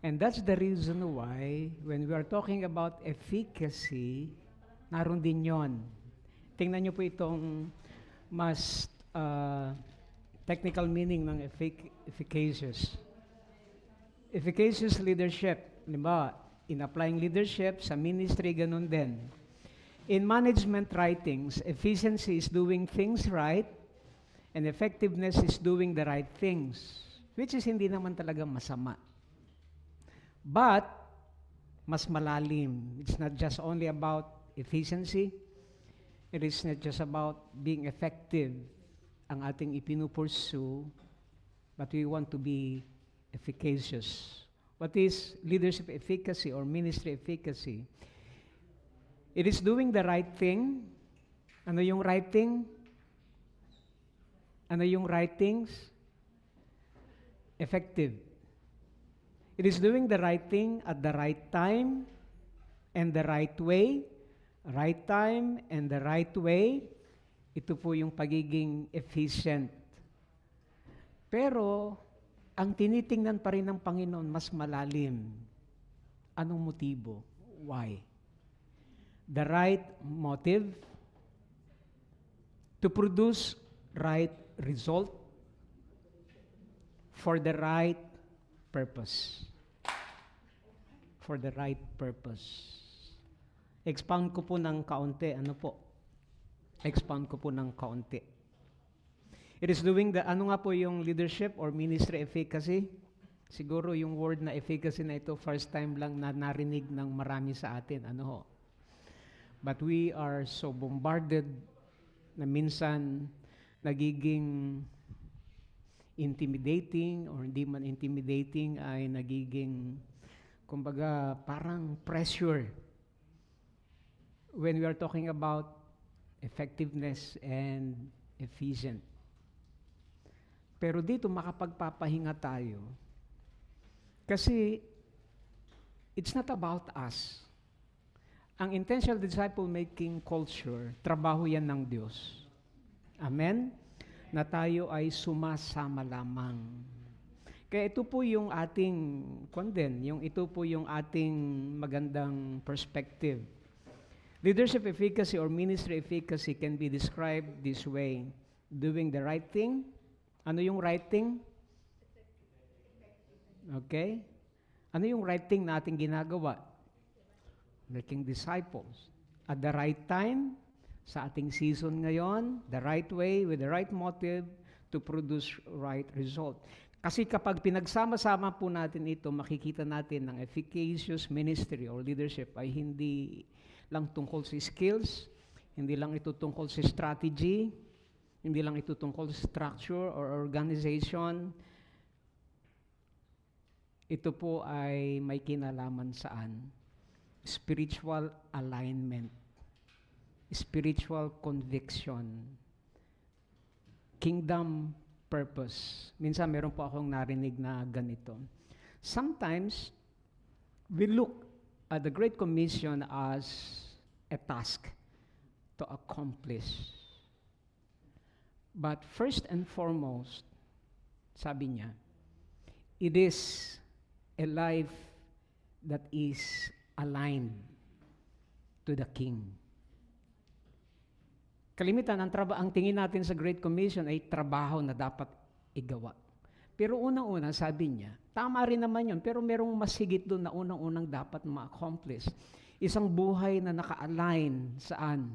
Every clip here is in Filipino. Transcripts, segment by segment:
And that's the reason why when we are talking about efficacy, naroon din yon. Tingnan niyo po itong mas technical meaning ng efficacious. Efficacious leadership. Halimbawa, in applying leadership sa ministry, ganun din. In management writings, efficiency is doing things right and effectiveness is doing the right things, which is hindi naman talaga masama. But, mas malalim. It's not just only about efficiency. It is not just about being effective ang ating ipinupursue, but we want to be efficacious. What is leadership efficacy or ministry efficacy? It is doing the right thing. Ano yung right thing? Ano yung right things? Effective. It is doing the right thing at the right time and the right way. Right time and the right way. Ito po yung pagiging efficient. Pero, ang tinitingnan pa rin ng Panginoon mas malalim. Anong motibo? Why? The right motive to produce right result for the right purpose. For the right purpose. Expound ko po ng kaunti. Ano po? Expound ko po ng kaunti. It is doing the, ano nga po yung leadership or ministry efficacy? Siguro yung word na efficacy na ito, first time lang na narinig ng marami sa atin. Ano ho? But we are so bombarded na minsan nagiging intimidating or hindi man intimidating ay nagiging, kumbaga, parang pressure when we are talking about effectiveness and efficient. Pero dito makapagpapahinga tayo kasi it's not about us. Ang intentional disciple-making culture, trabaho yan ng Diyos. Amen? Na tayo ay sumasama lamang. Kaya ito po yung ating, ito po yung ating magandang perspective. Leadership efficacy or ministry efficacy can be described this way. Doing the right thing. Ano yung right thing? Okay? Ano yung right thing na ating ginagawa? Making disciples. At the right time, sa ating season ngayon, the right way, with the right motive, to produce right result. Kasi kapag pinagsama-sama po natin ito, makikita natin ng efficacious ministry or leadership ay hindi lang tungkol sa skills, hindi lang ito tungkol sa strategy, hindi lang ito tungkol sa structure or organization. Ito po ay may kinalaman saan? Spiritual alignment, spiritual conviction, kingdom purpose. Minsan meron po akong narinig na ganito. Sometimes, we look at the Great Commission as a task to accomplish. But first and foremost, sabi niya, it is a life that is aligned to the King. Kalimitan, ang tingin natin sa Great Commission ay trabaho na dapat igawa. Pero unang-una, sabi niya, tama rin naman yun, pero merong mas higit doon na unang-unang dapat ma-accomplish. Isang buhay na naka-align saan?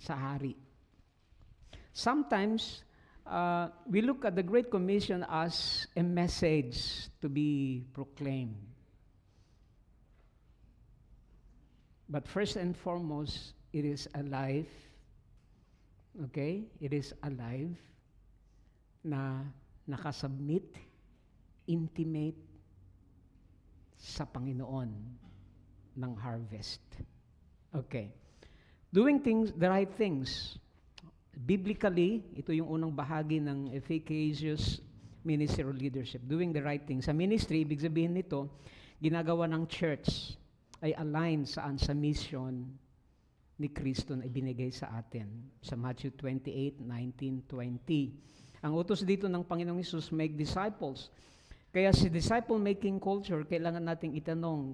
Sa hari. Sometimes, we look at the Great Commission as a message to be proclaimed. But first and foremost, it is a life, okay? It is a life na nakasubmit, intimate sa Panginoon ng harvest. Okay. Doing things, the right things. Biblically, ito yung unang bahagi ng efficacious ministry or leadership. Doing the right things. Sa ministry, ibig sabihin nito, ginagawa ng church ay aligned saan sa mission ni Kristo na ibinigay sa atin. Sa Matthew 28:19-20. Ang utos dito ng Panginoong Hesus, make disciples. Kaya si disciple-making culture, kailangan nating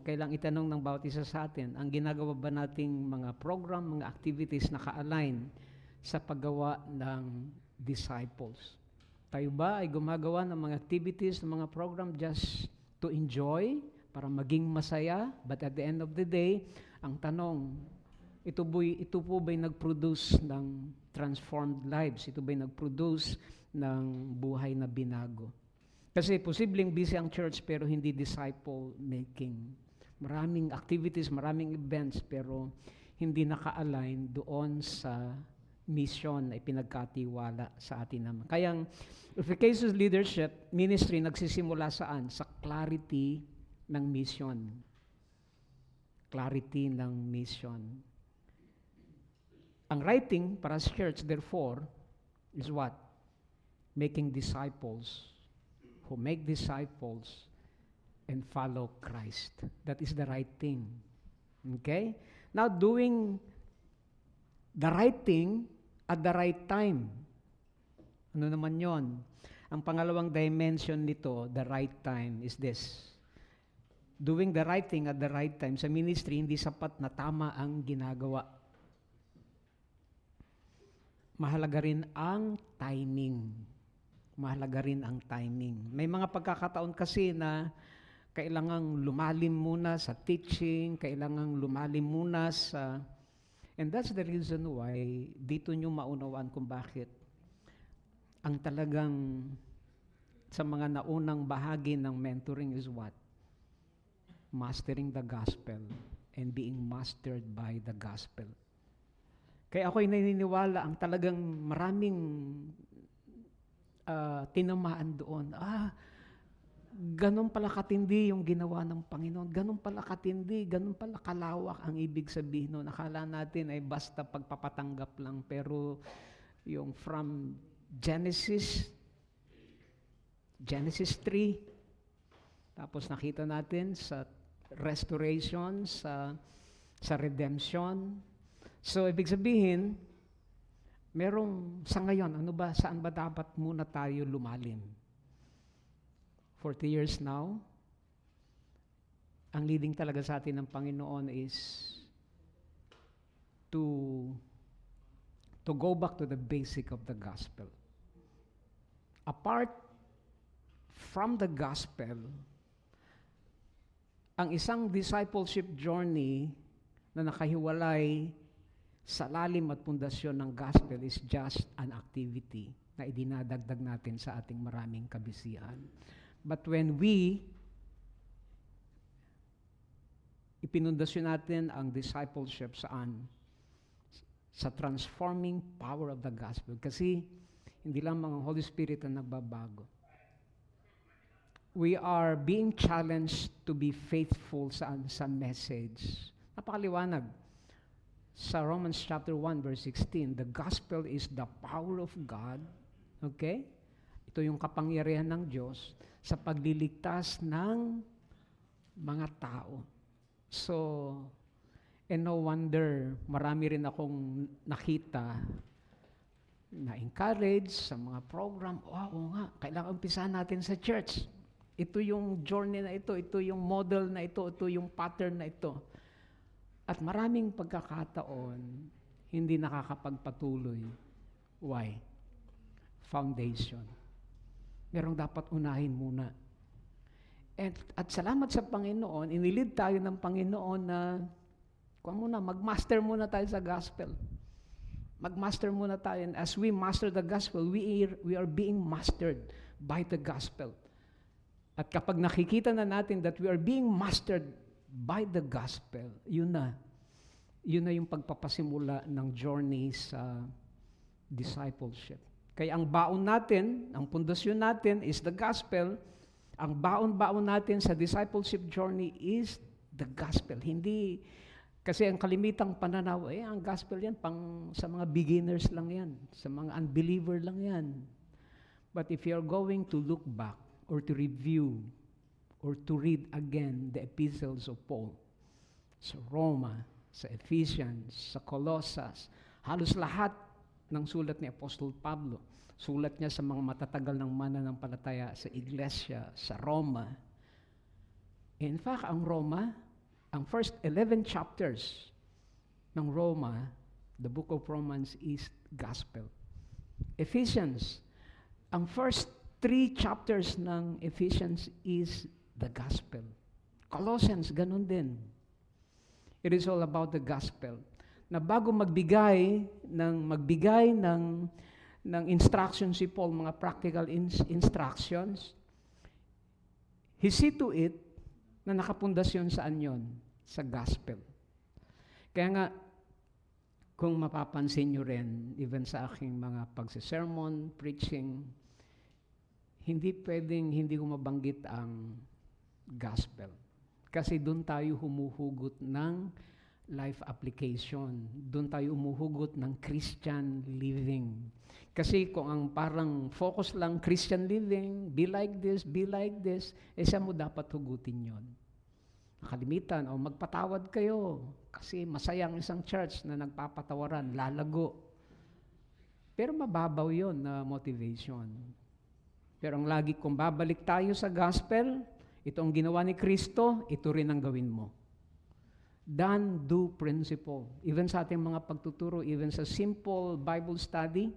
kailangan itanong ng bawat isa sa atin, ang ginagawa ba nating mga program, mga activities na ka-align sa paggawa ng disciples? Tayo ba ay gumagawa ng mga activities, ng mga program just to enjoy, para maging masaya, but at the end of the day, ang tanong, ito po ba'y nag-produce ng transformed lives? Ito ba'y nag-produce ng buhay na binago? Kasi posibleng busy ang church pero hindi disciple-making. Maraming activities, maraming events pero hindi naka-align doon sa mission na ipinagkatiwala sa atin naman. Kaya ang efficacious leadership ministry nagsisimula saan? Sa clarity ng mission. Clarity ng mission. Ang writing para sa church, therefore, is what? Making disciples who make disciples and follow Christ. That is the right thing. Okay? Now, doing the right thing at the right time. Ano naman yon? Ang pangalawang dimension nito, the right time, is this. Doing the right thing at the right time. Sa ministry, hindi sapat na tama ang ginagawa. Mahalaga rin ang timing. Mahalaga rin ang timing. May mga pagkakataon kasi na kailangang lumalim muna sa teaching, kailangang lumalim muna sa... And that's the reason why dito nyo maunawaan kung bakit ang talagang sa mga naunang bahagi ng mentoring is what? Mastering the gospel and being mastered by the gospel. Kaya ako'y naniniwala ang talagang maraming tinamaan doon. Ganun pala katindi yung ginawa ng Panginoon. Ganun pala katindi, ganun pala kalawak ang ibig sabihin noon. Akala natin ay basta pagpapatanggap lang. Pero yung from Genesis 3, tapos nakita natin sa restoration, sa redemption. So, ibig sabihin, merong sa ngayon, saan ba dapat muna tayo lumalim? 40 years now, ang leading talaga sa atin ng Panginoon is to go back to the basic of the gospel. Apart from the gospel, ang isang discipleship journey na nakahiwalay sa lalim at pundasyon ng gospel is just an activity na idinadagdag natin sa ating maraming kabisihan. But when ipinundasyon natin ang discipleship saan? Sa transforming power of the gospel. Kasi hindi lamang ang Holy Spirit ang nagbabago. We are being challenged to be faithful sa message. Napakaliwanag. Sa Romans chapter 1 verse 16, the gospel is the power of God, okay? Ito yung kapangyarihan ng Diyos sa pagliligtas ng mga tao. So, and no wonder, marami rin akong nakita na encourage sa mga program. Oo nga, kailangan umpisahan natin sa church. Ito yung journey na ito yung model na ito yung pattern na ito. At maraming pagkakataon, hindi nakakapagpatuloy. Why? Foundation. Merong dapat unahin muna. At salamat sa Panginoon, inilid tayo ng Panginoon na mag-master muna tayo sa gospel. Mag-master muna tayo. And as we master the gospel, we are being mastered by the gospel. At kapag nakikita na natin that we are being mastered by the gospel, yun na yung pagpapasimula ng journey sa discipleship. Kaya ang baon natin, ang pundasyon natin is the gospel. Ang baon natin sa discipleship journey is the gospel. Hindi, kasi ang kalimitang pananaw, ang gospel yan, sa mga beginners lang yan, sa mga unbeliever lang yan. But if you're going to look back or to review or to read again the epistles of Paul, sa Roma, sa Ephesians, sa Colossas, halos lahat ng sulat ni Apostol Pablo. Sulat niya sa mga matatagal ng mananampalataya sa iglesia, sa Roma. In fact, ang Roma, ang first 11 chapters ng Roma, the book of Romans is gospel. Ephesians, ang first 3 chapters ng Ephesians is the gospel. Colossians, ganun din. It is all about the gospel. Na bago magbigay ng instructions si Paul, mga practical instructions, he see to it na nakapundasyon saan yon? Sa gospel. Kaya nga, kung mapapansin nyo rin, even sa aking mga pagsisermon, preaching, hindi pwedeng hindi ko mabanggit ang gospel. Kasi doon tayo humuhugot ng life application. Doon tayo humuhugot ng Christian living. Kasi kung ang parang focus lang Christian living, be like this, saan mo dapat hugutin yon? Nakalimitan, o magpatawad kayo. Kasi masaya ang isang church na nagpapatawaran, lalago. Pero mababaw yon na motivation. Pero ang lagi kung babalik tayo sa gospel, ito ang ginawa ni Kristo, ito rin ang gawin mo. Done, do principle. Even sa ating mga pagtuturo, even sa simple Bible study,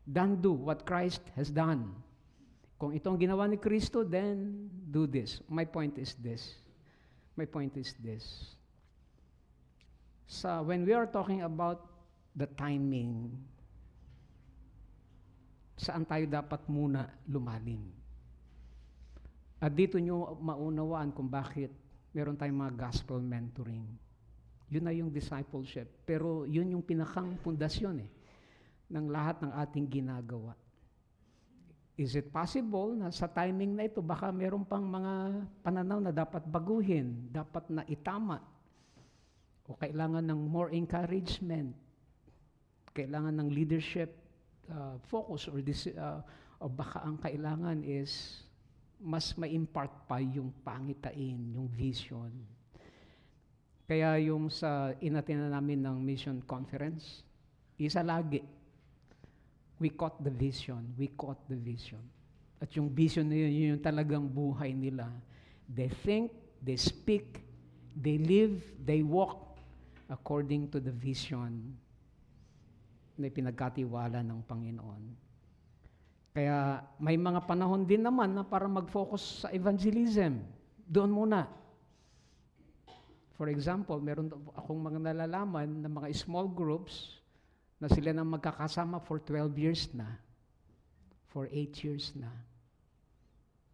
done, do what Christ has done. Kung ito ang ginawa ni Kristo, then do this. My point is this. So when we are talking about the timing, saan tayo dapat muna lumalim? At dito nyo maunawaan kung bakit meron tayong mga gospel mentoring. Yun na yung discipleship. Pero yun yung pinakang pundasyon ng lahat ng ating ginagawa. Is it possible na sa timing na ito, baka meron pang mga pananaw na dapat baguhin, dapat na itama, o kailangan ng more encouragement, kailangan ng leadership focus, o baka ang kailangan is mas ma-impart pa yung pangitain, yung vision. Kaya yung sa inattend namin ng mission conference, isa lagi, we caught the vision. At yung vision na yun yung talagang buhay nila. They think, they speak, they live, they walk according to the vision na pinagkatiwala ng Panginoon. Kaya may mga panahon din naman na para mag-focus sa evangelism. Doon muna. For example, meron akong mga nalalaman na mga small groups na sila nang magkakasama for 12 years na, for 8 years na.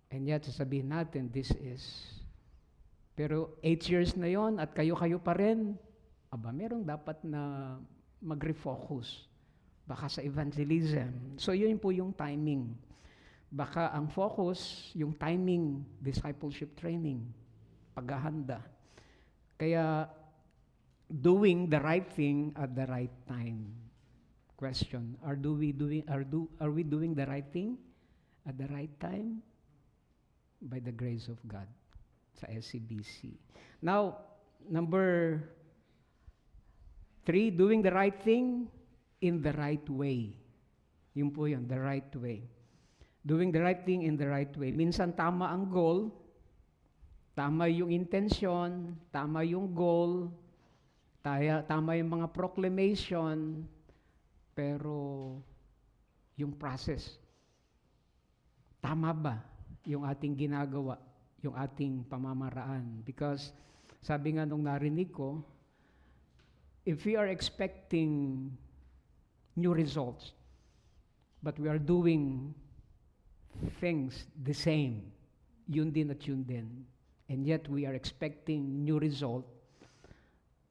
And yet, sasabihin natin, this is, pero 8 years na yon at kayo-kayo pa rin, merong dapat na mag-refocus. Baka sa evangelism. So, yun po yung timing. Baka ang focus, yung timing, discipleship training, paghahanda. Kaya, doing the right thing at the right time. Question, are we doing the right thing at the right time? By the grace of God sa SCBC. Now, number 3, doing the right thing in the right way. Yun po yun, the right way. Doing the right thing in the right way. Minsan tama ang goal, tama yung intention, tama yung goal, tama yung mga proclamation, pero yung process, tama ba yung ating ginagawa, yung ating pamamaraan? Because sabi nga nung narinig ko, if we are expecting new results, but we are doing things the same, yun din at yun din, and yet we are expecting new result,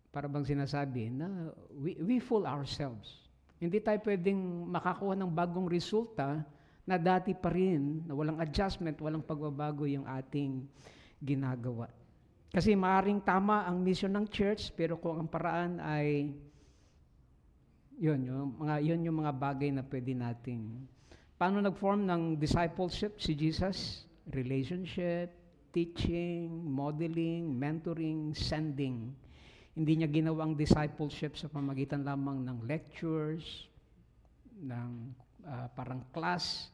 para bang sinasabi na we fool ourselves. Hindi tayo pwedeng makakuha ng bagong resulta na dati pa rin, na walang adjustment, walang pagbabago yung ating ginagawa. Kasi maaaring tama ang mission ng church, pero kung ang paraan ay yun yung mga bagay na pwede nating. Paano nag-form ng discipleship si Jesus? Relationship, teaching, modeling, mentoring, sending. Hindi niya ginawang discipleship sa pamagitan lamang ng lectures, ng parang class,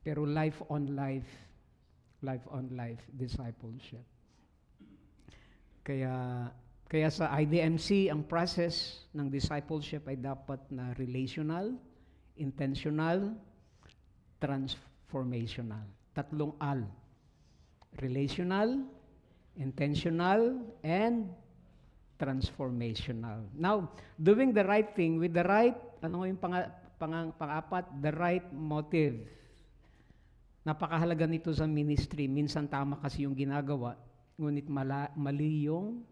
pero life on life discipleship. Kaya sa IDMC, ang process ng discipleship ay dapat na relational, intentional, transformational. Tatlong AL. Relational, intentional, and transformational. Now, doing the right thing with the right, yung pang-apat, the right motive. Napakahalaga nito sa ministry. Minsan tama kasi yung ginagawa, ngunit mali yung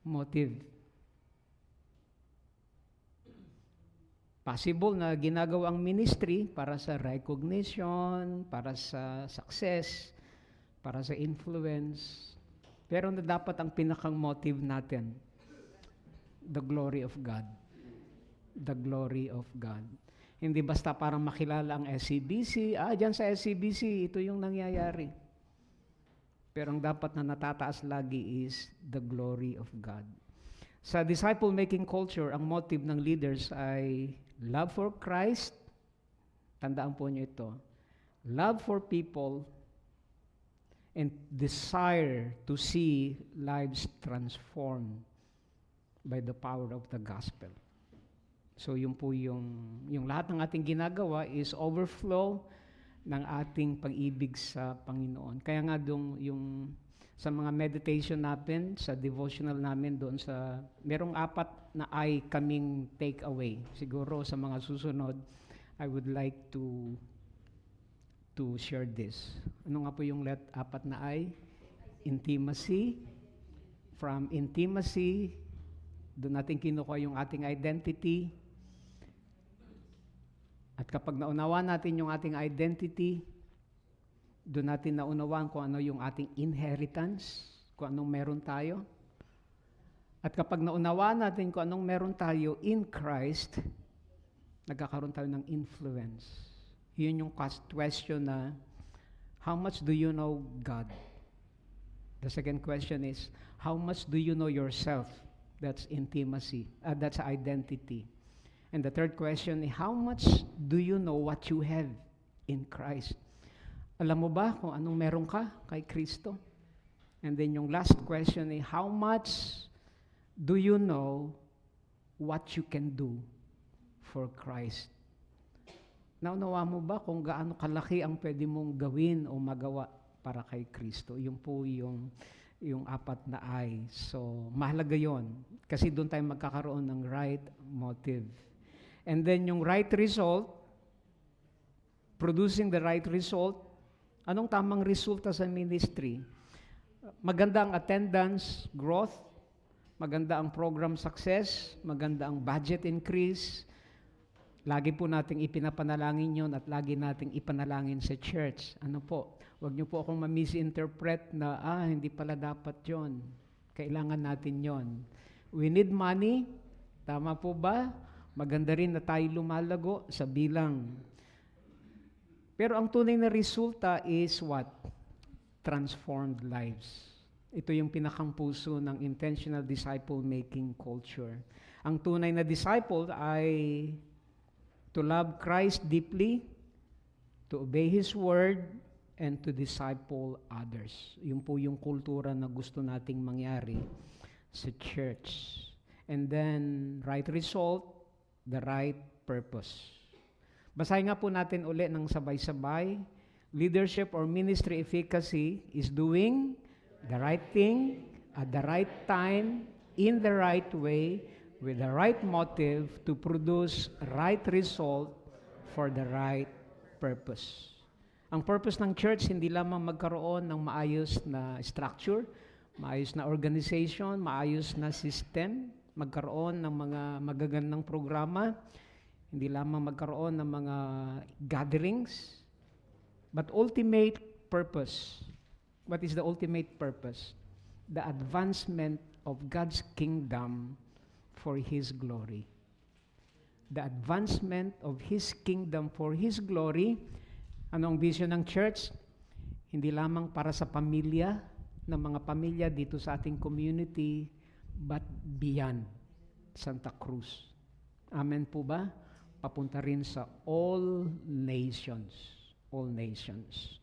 motive. Possible na ginagawa ang ministry para sa recognition, para sa success, para sa influence. Pero na dapat ang pinakang motive natin, the glory of God. The glory of God. Hindi basta parang makilala ang SCBC, dyan sa SCBC, ito yung nangyayari. Pero ang dapat na natataas lagi is the glory of God. Sa disciple-making culture, ang motive ng leaders ay love for Christ, tandaan po niyo ito, love for people, and desire to see lives transformed by the power of the gospel. So yun po yung lahat ng ating ginagawa is overflow ng ating pag-ibig sa Panginoon. Kaya nga yung sa mga meditation natin, sa devotional namin doon sa, merong 4 na I kaming take away. Siguro sa mga susunod, I would like to share this. Ano nga po yung 4 na I? Intimacy. From intimacy, doon natin kinukuha yung ating identity. At kapag naunawa natin yung ating identity, doon natin naunawaan kung ano yung ating inheritance, kung anong meron tayo. At kapag naunawaan natin kung anong meron tayo in Christ, nagkakaroon tayo ng influence. Yun yung question na, how much do you know God? The second question is, how much do you know yourself? That's intimacy. That's identity. And the third question is, how much do you know what you have in Christ? Alam mo ba kung anong meron ka kay Kristo? And then yung last question is, how much do you know what you can do for Christ? Naunawa mo ba kung gaano kalaki ang pwede mong gawin o magawa para kay Kristo? Yun po yung 4 na I. So, mahalaga yon. Kasi doon tayo magkakaroon ng right motive. And then yung right result, producing the right result, anong tamang resulta sa ministry? Maganda ang attendance growth, maganda ang program success, maganda ang budget increase. Lagi po nating ipinapanalangin yun at lagi nating ipanalangin sa church. Ano po? Huwag niyo po akong ma-misinterpret na, hindi pala dapat yon. Kailangan natin yon. We need money. Tama po ba? Maganda rin na tayo lumalago sa bilang. Pero ang tunay na resulta is what? Transformed lives. Ito yung pinakang puso ng intentional disciple-making culture. Ang tunay na disciple ay to love Christ deeply, to obey His word, and to disciple others. Yun po yung kultura na gusto nating mangyari sa church. And then, right result, the right purpose. Basahin nga po natin uli ng sabay-sabay. Leadership or ministry efficacy is doing the right thing at the right time, in the right way, with the right motive to produce right result for the right purpose. Ang purpose ng church, hindi lamang magkaroon ng maayos na structure, maayos na organization, maayos na system, magkaroon ng mga magagandang programa, hindi lamang magkaroon ng mga gatherings, but ultimate purpose. What is the ultimate purpose? The advancement of God's kingdom for His glory. The advancement of His kingdom for His glory. Anong vision ng church? Hindi lamang para sa pamilya, ng mga pamilya dito sa ating community, but beyond Santa Cruz. Amen po ba? papunta rin sa all nations. All nations.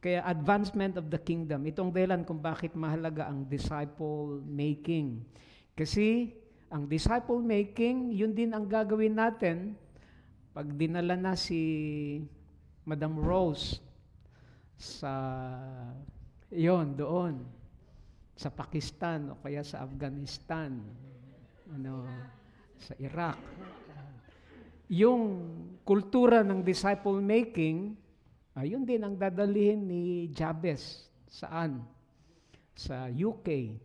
Kaya advancement of the kingdom, itong dahilan kung bakit mahalaga ang disciple making. Kasi ang disciple making, yun din ang gagawin natin pag dinala na si Madam Rose sa doon sa Pakistan o kaya sa Afghanistan, sa Iraq. Yung kultura ng disciple making, ayun din ang dadalhin ni Jabez. Saan? Sa UK.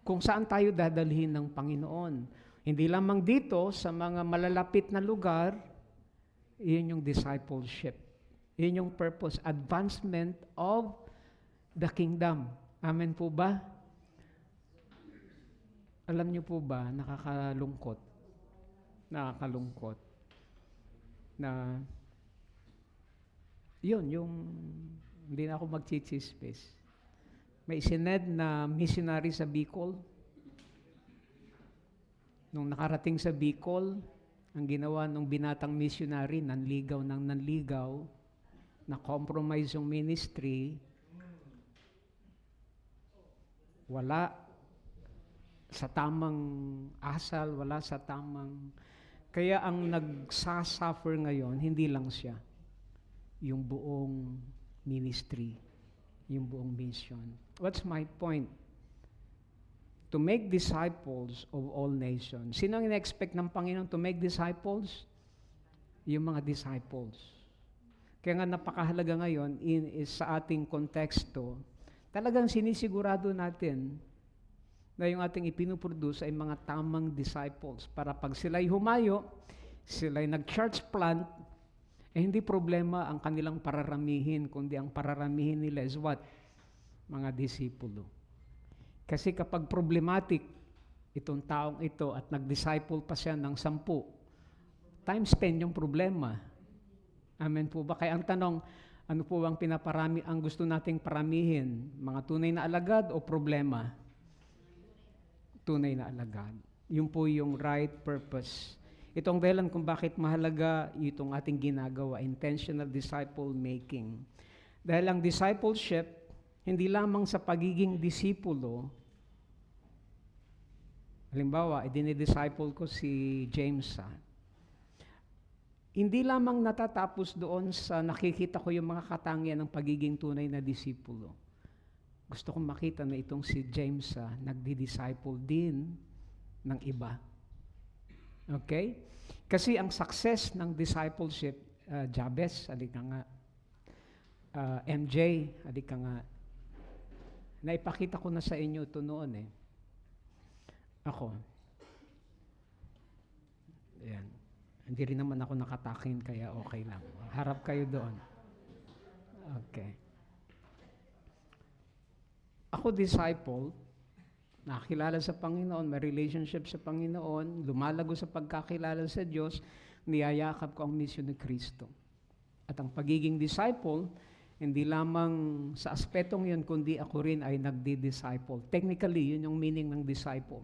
Kung saan tayo dadalhin ng Panginoon. Hindi lamang dito, sa mga malalapit na lugar, iyon yung discipleship. Iyon yung purpose, advancement of the kingdom. Amen po ba? Alam niyo po ba, nakakalungkot na yun, yung hindi na ako magchichismis. May sined na missionary sa Bicol. Nung nakarating sa Bicol, ang ginawa ng binatang missionary, nanligaw, na compromise yung ministry, wala sa tamang asal, wala sa tamang... Kaya ang nagsasuffer ngayon, hindi lang siya, yung buong ministry, yung buong mission. What's my point? To make disciples of all nations. Sino ang ina-expect ng Panginoon to make disciples? Yung mga disciples. Kaya nga napakahalaga ngayon sa ating konteksto, talagang sinisigurado natin na yung ating ipinuproduce ay mga tamang disciples para pag sila'y humayo, sila'y nag-church plant, hindi problema ang kanilang pararamihin, kundi ang pararamihin nila is what? Mga disipulo. Kasi kapag problematic itong taong ito at nag-disciple pa siya ng 10, times 10 yung problema. Amen po ba? Kaya ang tanong, ano po ang ang gusto nating paramihin? Mga tunay na alagad o problema? Tunay na alagad. Yun po yung right purpose. Itong dahilan kung bakit mahalaga itong ating ginagawa, intentional disciple making. Dahil ang discipleship, hindi lamang sa pagiging disipulo. Halimbawa, dinidisciple ko si James. Hindi lamang natatapos doon sa nakikita ko yung mga katangian ng pagiging tunay na disipulo. Gusto kong makita na itong si James nagdi-disciple din ng iba. Okay? Kasi ang success ng discipleship, Jabez, halika nga, MJ, halika nga, naipakita ko na sa inyo ito noon Ako. Ayan. Hindi rin naman ako nakatakin, kaya okay lang. Harap kayo doon. Okay. Ako disciple, nakakilala sa Panginoon, may relationship sa Panginoon, lumalago sa pagkakilala sa Diyos, niyayakap ko ang misyon ni Kristo. At ang pagiging disciple, hindi lamang sa aspetong yun, kundi ako rin ay nagdi-disciple. Technically, yun yung meaning ng disciple.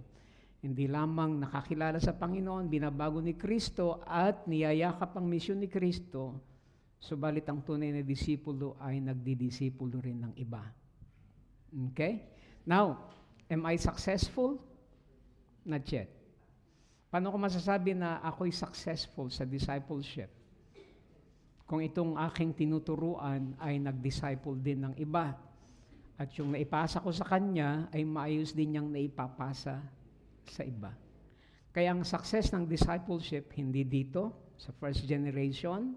Hindi lamang nakakilala sa Panginoon, binabago ni Kristo, at niyayakap ang misyon ni Kristo, subalit ang tunay na disipulo ay nagdi-disipulo rin ng iba. Okay? Now, am I successful? Not yet. Paano ko masasabi na ako'y successful sa discipleship? Kung itong aking tinuturuan ay nag-disciple din ng iba, at yung naipasa ko sa kanya ay maayos din niyang naipapasa sa iba. Kaya ang success ng discipleship, hindi dito sa first generation,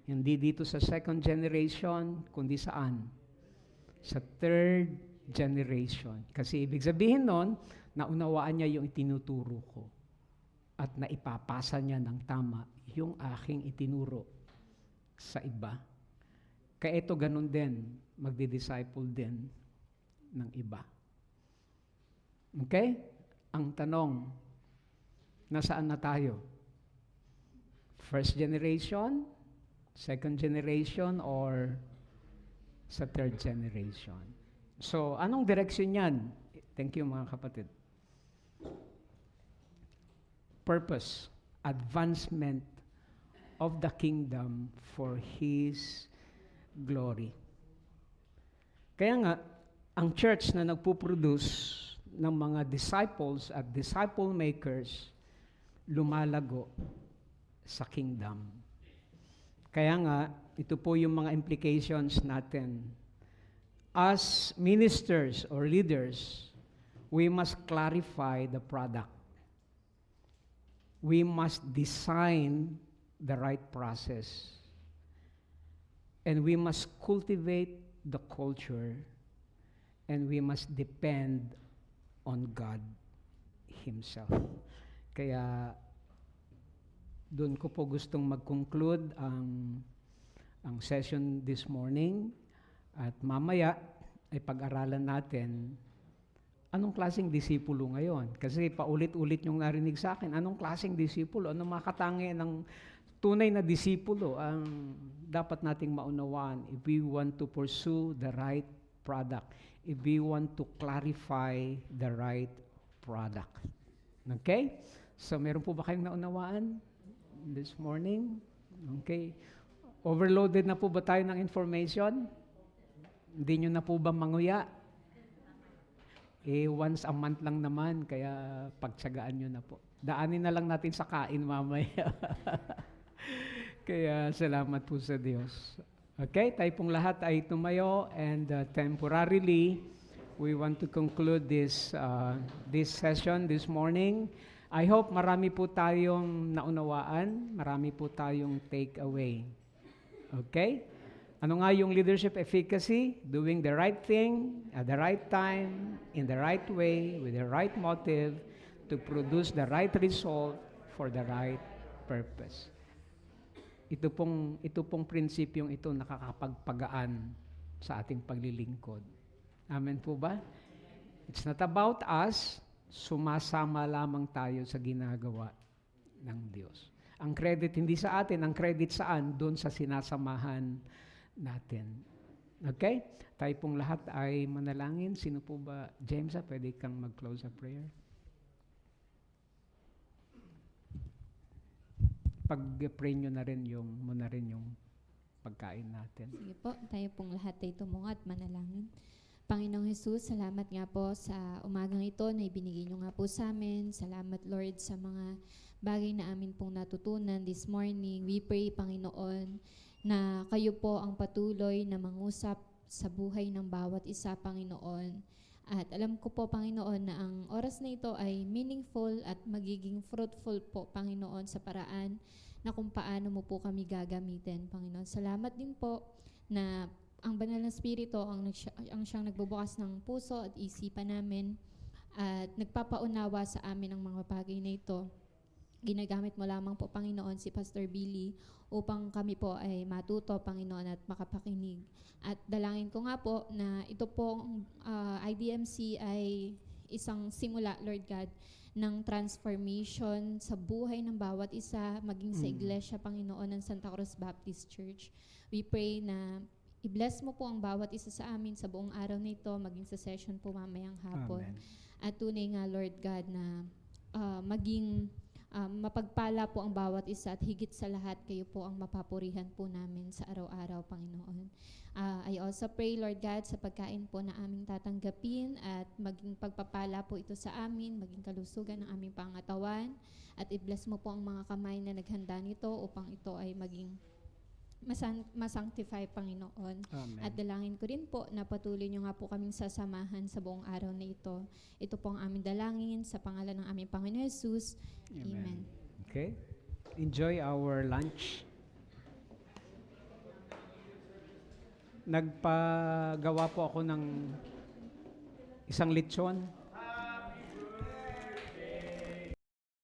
hindi dito sa second generation, kundi saan? Sa third generation. Kasi ibig sabihin nun, naunawaan niya yung itinuturo ko at naipapasa niya ng tama yung aking itinuro sa iba. Kaya ito ganun din, magdi-disciple din ng iba. Okay? Ang tanong, nasaan na tayo? First generation, second generation, or sa third generation? So, anong direksyon yan? Thank you mga kapatid. Purpose. advancement of the kingdom for His glory. Kaya nga, ang church na nagpuproduce ng mga disciples at disciple makers, lumalago sa kingdom. Kaya nga, ito po yung mga implications natin. As ministers or leaders, we must clarify the product. We must design the right process. And we must cultivate the culture, and we must depend on God Himself. Kaya doon ko po gustong mag-conclude ang session this morning, at mamaya ay pag-aralan natin anong klaseng disipulo ngayon. Kasi paulit-ulit yung narinig sa akin, anong klaseng disipulo, anong makatangi ng tunay na disipulo ang dapat nating maunawaan if we want to pursue the right product, if we want to clarify the right product. Okay? So meron po ba kayong naunawaan this morning? Okay. Overloaded na po ba tayo ng information? Hindi nyo na po ba manguya? Once a month lang naman, kaya pagtsagaan nyo na po. Daanin na lang natin sa kain mamaya. Kaya salamat po sa Diyos. Okay, tayo pong lahat ay tumayo, and temporarily, we want to conclude this session this morning. I hope marami po tayong naunawaan, marami po tayong take away. Okay? Ano nga yung leadership efficacy? Doing the right thing at the right time, in the right way, with the right motive, to produce the right result for the right purpose. Ito pong prinsipyong ito nakakapagpagaan sa ating paglilingkod. Amen po ba? It's not about us, sumasama lamang tayo sa ginagawa ng Diyos. Ang credit hindi sa atin, ang credit saan? Doon sa sinasamahan natin. Okay? Tayo pong lahat ay manalangin. Sino po ba? James, pwede kang mag-close a prayer? Pag-pray nyo na rin yung pagkain natin. Sige po, tayo pong lahat ay tumungo at manalangin. Panginoong Jesus, salamat nga po sa umagang ito na ibinigay nyo nga po sa amin. Salamat, Lord, sa mga bagay na amin pong natutunan this morning. We pray, Panginoon, na kayo po ang patuloy na mangusap sa buhay ng bawat isa, Panginoon. At alam ko po, Panginoon, na ang oras na ito ay meaningful at magiging fruitful po, Panginoon, sa paraan na kung paano mo po kami gagamitin, Panginoon. Salamat din po na ang banal na Espiritu ang siyang nagbubukas ng puso at isipan namin at nagpapaunawa sa amin ang mga bagay na ito. Ginagamit mo lamang po, Panginoon, si Pastor Billy upang kami po ay matuto, Panginoon, at makapakinig. At dalangin ko nga po na ito pong IDMC ay isang simula, Lord God, ng transformation sa buhay ng bawat isa, maging sa iglesia, Panginoon, ng Santa Cruz Baptist Church. We pray na i-bless mo po ang bawat isa sa amin sa buong araw na ito, maging sa session po mamayang hapon. Amen. At tunay nga, Lord God, na maging mapagpala po ang bawat isa at higit sa lahat, kayo po ang mapapurihan po namin sa araw-araw, Panginoon. I also pray, Lord God, sa pagkain po na aming tatanggapin at maging pagpapala po ito sa amin, maging kalusugan ng aming pangatawan, at i-bless mo po ang mga kamay na naghanda nito upang ito ay maging masanctify, Panginoon. Amen. At dalangin ko rin po na patuloy nyo nga po kaming sasamahan sa buong araw na ito. Ito po ang aming dalangin sa pangalan ng aming Panginoon Jesus. Amen. Okay. Enjoy our lunch. Nagpagawa po ako ng isang lechon.